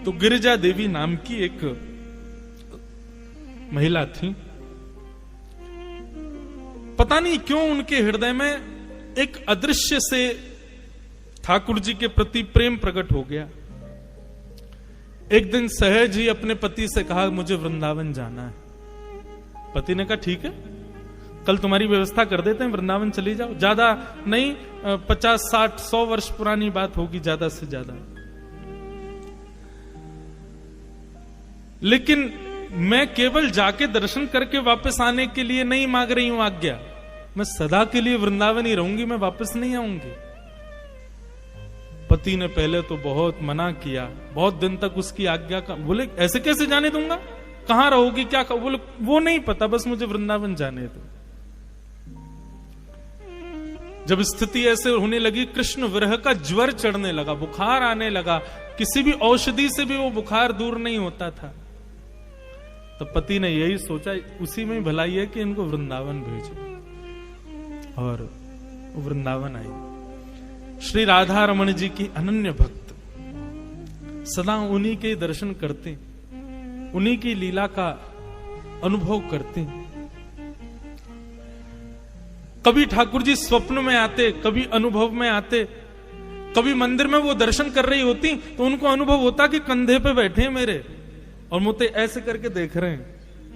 तो गिरिजा देवी नाम की एक महिला थी। पता नहीं क्यों उनके हृदय में एक अदृश्य से ठाकुर जी के प्रति प्रेम प्रकट हो गया। एक दिन सहज ही अपने पति से कहा, मुझे वृंदावन जाना है। पति ने कहा, ठीक है, कल तुम्हारी व्यवस्था कर देते हैं, वृंदावन चली जाओ। ज्यादा नहीं, 50, 60, 100 वर्ष पुरानी बात होगी, ज्यादा से ज्यादा। लेकिन मैं केवल जाके दर्शन करके वापस आने के लिए नहीं मांग रही हूं आज्ञा, मैं सदा के लिए वृंदावन ही रहूंगी, मैं वापस नहीं आऊंगी। पति ने पहले तो बहुत मना किया, बहुत दिन तक उसकी आज्ञा का, बोले ऐसे कैसे जाने दूंगा, कहां रहोगी, क्या कहो, बोले वो नहीं पता, बस मुझे वृंदावन जाने दो। जब स्थिति ऐसे होने लगी, कृष्ण विरह का ज्वर चढ़ने लगा, बुखार आने लगा, किसी भी औषधि से भी वो बुखार दूर नहीं होता था, तो पति ने यही सोचा, उसी में भलाई है कि इनको वृंदावन भेजो। और वृंदावन आई। श्री राधा रमण जी की अनन्य भक्त, सदा उन्हीं के दर्शन करते, उन्हीं की लीला का अनुभव करते। कभी ठाकुर जी स्वप्न में आते, कभी अनुभव में आते, कभी मंदिर में वो दर्शन कर रही होती तो उनको अनुभव होता कि कंधे पे बैठे मेरे और मुझे ऐसे करके देख रहे हैं,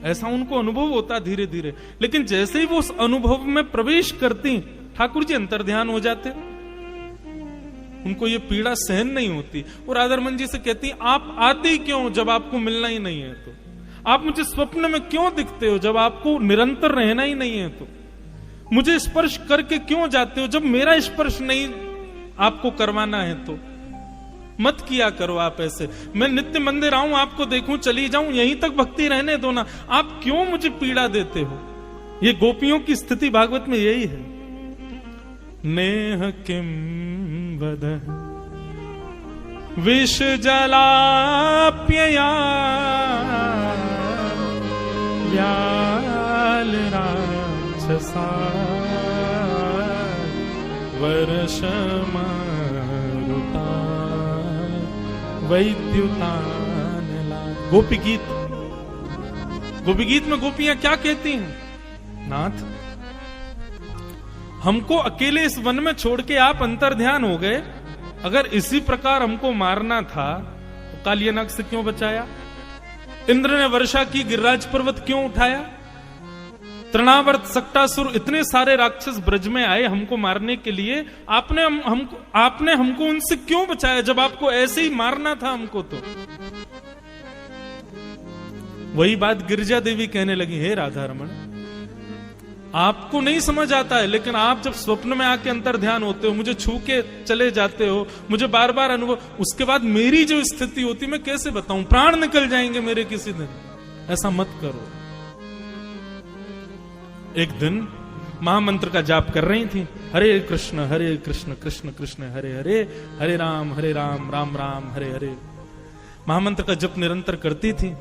ऐसा उनको अनुभव होता धीरे धीरे। लेकिन जैसे ही वो उस अनुभव में प्रवेश करती, ठाकुर जी अंतर्ध्यान हो जाते, उनको ये पीड़ा सहन नहीं होती। और राधारमण जी से कहती, आप आते ही क्यों जब आपको मिलना ही नहीं है, तो आप मुझे स्वप्न में क्यों दिखते हो जब आपको निरंतर रहना ही नहीं है, तो मुझे स्पर्श करके क्यों जाते हो जब मेरा स्पर्श नहीं आपको करवाना है, तो मत किया करो आप ऐसे। मैं नित्य मंदिर आऊं, आपको देखूं, चली जाऊं, यहीं तक भक्ति रहने दो ना, आप क्यों मुझे पीड़ा देते हो। ये गोपियों की स्थिति भागवत में यही है। नेह किम वदः विष जलाप्यया व्याल राक्षसा वर्षमा वैद्युतान। गोपी गीत, गोपी गीत में गोपियां क्या कहती हैं, नाथ हमको अकेले इस वन में छोड़ के आप अंतर्ध्यान हो गए, अगर इसी प्रकार हमको मारना था तो कालियानाग से क्यों बचाया, इंद्र ने वर्षा की, गिरिराज पर्वत क्यों उठाया, तृणावर्त, सक्टासुर, इतने सारे राक्षस ब्रज में आए हमको मारने के लिए, आपने हमको उनसे क्यों बचाया जब आपको ऐसे ही मारना था हमको। तो वही बात गिरिजा देवी कहने लगी, हे राधा रमण, आपको नहीं समझ आता है, लेकिन आप जब स्वप्न में आके अंतर्ध्यान होते हो, मुझे छू के चले जाते हो, मुझे बार बार अनुभव, उसके बाद मेरी जो स्थिति होती मैं कैसे बताऊं, प्राण निकल जाएंगे मेरे किसी दिन, ऐसा मत करो। एक दिन महामंत्र का जाप कर रही थी, हरे कृष्ण कृष्ण कृष्ण हरे हरे, हरे राम राम राम हरे हरे। महामंत्र का जप निरंतर करती थी,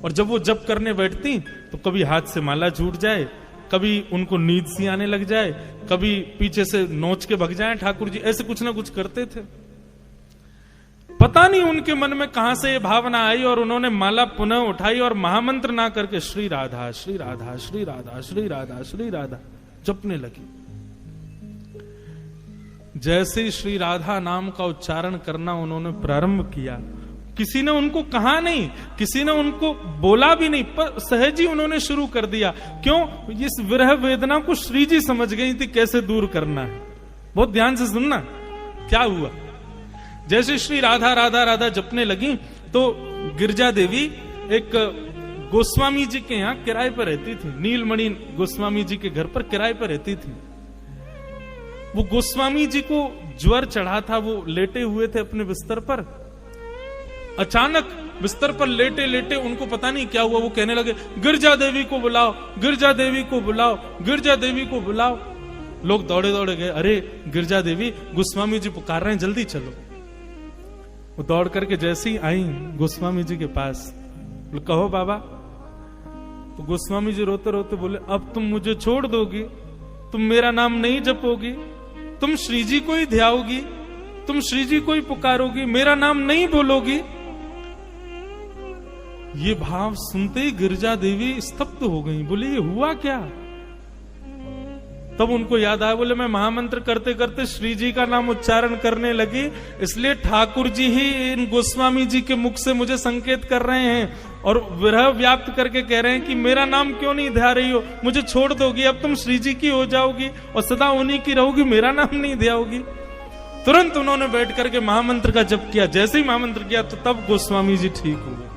और जब वो जप करने बैठती तो कभी हाथ से माला छूट जाए, कभी उनको नींद सी आने लग जाए, कभी पीछे से नोच के भग जाए ठाकुर जी, ऐसे कुछ ना कुछ करते थे। पता नहीं उनके मन में कहां से ये भावना आई, और उन्होंने माला पुनः उठाई और महामंत्र ना करके श्री राधा श्री राधा श्री राधा श्री राधा श्री राधा जपने लगी। जैसे ही श्री राधा नाम का उच्चारण करना उन्होंने प्रारंभ किया, किसी ने उनको कहा नहीं, किसी ने उनको बोला भी नहीं, पर सहज ही उन्होंने शुरू कर दिया। क्यों, इस विरह वेदना को श्री जी समझ गई थी कैसे दूर करना है। बहुत ध्यान से सुनना क्या हुआ। जैसे श्री राधा राधा राधा जपने लगी तो गिरिजा देवी एक गोस्वामी जी के यहां किराए पर रहती थी, नीलमणि गोस्वामी जी के घर पर किराए पर रहती थी। वो गोस्वामी जी को ज्वर चढ़ा था, वो लेटे हुए थे अपने बिस्तर पर। अचानक बिस्तर पर लेटे लेटे उनको पता नहीं क्या हुआ, वो कहने लगे, गिरिजा देवी को बुलाओ, गिरिजा देवी को बुलाओ, गिरिजा देवी को बुलाओ। लोग दौड़े दौड़े गए, अरे गिरिजा देवी, गोस्वामी जी पुकार रहे हैं, जल्दी चलो। वो दौड़ करके जैसे ही आई गोस्वामी जी के पास, कहो बाबा। तो गोस्वामी जी रोते रोते बोले, अब तुम मुझे छोड़ दोगी, तुम मेरा नाम नहीं जपोगी, तुम श्री जी को ही ध्याओगी, तुम श्री जी को ही पुकारोगी, मेरा नाम नहीं बोलोगी। ये भाव सुनते ही गिरजा देवी स्तब्ध हो गई, बोले ये हुआ क्या? तब उनको याद आया, बोले मैं महामंत्र करते करते श्री जी का नाम उच्चारण करने लगी, इसलिए ठाकुर जी ही इन गोस्वामी जी के मुख से मुझे संकेत कर रहे हैं और विरह व्याप्त करके कह रहे हैं कि मेरा नाम क्यों नहीं ध्या रही हो, मुझे छोड़ दोगी, अब तुम श्री जी की हो जाओगी और सदा उन्हीं की रहोगी, मेरा नाम नहीं ध्याओगी। तुरंत उन्होंने बैठ करके महामंत्र का जप किया। जैसे ही महामंत्र किया तो तब गोस्वामी जी ठीक हुए।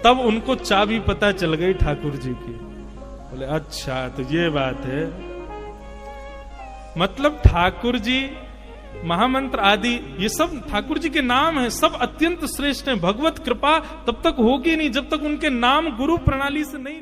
तब उनको चाबी पता चल गई ठाकुर जी की। बोले अच्छा तो ये बात है, मतलब ठाकुर जी महामंत्र आदि ये सब ठाकुर जी के नाम है, सब अत्यंत श्रेष्ठ हैं। भगवत कृपा तब तक होगी नहीं जब तक उनके नाम गुरु प्रणाली से नहीं